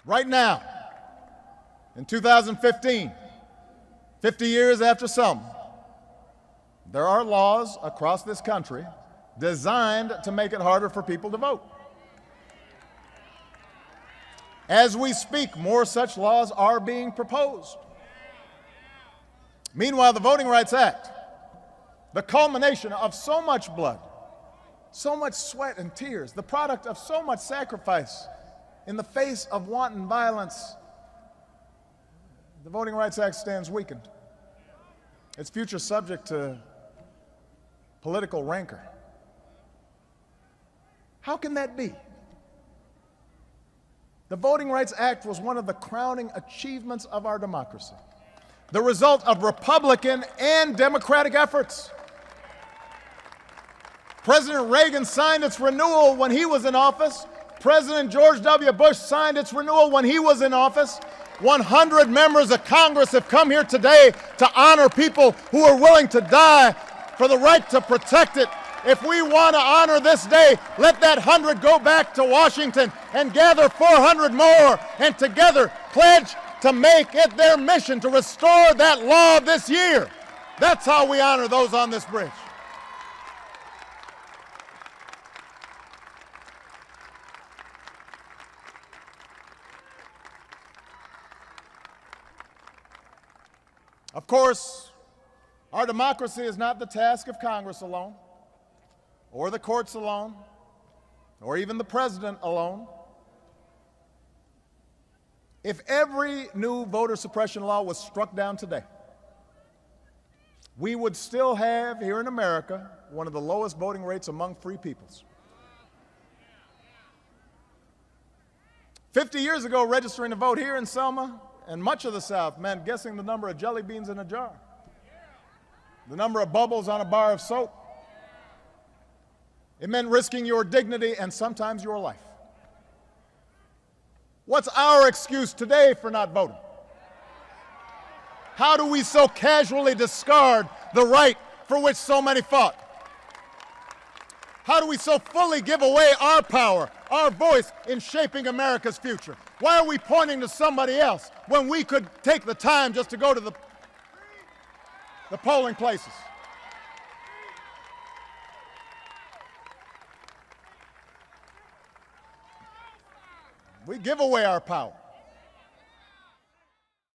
Right now, in 2015, 50 years after Selma, there are laws across this country designed to make it harder for people to vote. As we speak, more such laws are being proposed. Meanwhile, the Voting Rights Act, the culmination of so much blood, so much sweat and tears, the product of so much sacrifice in the face of wanton violence, the Voting Rights Act stands weakened. Its future subject to political rancor. How can that be? The Voting Rights Act was one of the crowning achievements of our democracy, the result of Republican and Democratic efforts. President Reagan signed its renewal when he was in office. President George W. Bush signed its renewal when he was in office. 100 members of Congress have come here today to honor people who are willing to die for the right to protect it. If we want to honor this day, let that 100 go back to Washington and gather 400 more and together pledge to make it their mission to restore that law this year. That's how we honor those on this bridge. Of course, our democracy is not the task of Congress alone, or the courts alone, or even the president alone. If every new voter suppression law was struck down today, we would still have here in America one of the lowest voting rates among free peoples. 50 years ago, registering to vote here in Selma and much of the South meant guessing the number of jelly beans in a jar, the number of bubbles on a bar of soap. It meant risking your dignity and sometimes your life. What's our excuse today for not voting? How do we so casually discard the right for which so many fought? How do we so fully give away our power, our voice in shaping America's future? Why are we pointing to somebody else when we could take the time just to go to the polling places? We give away our power.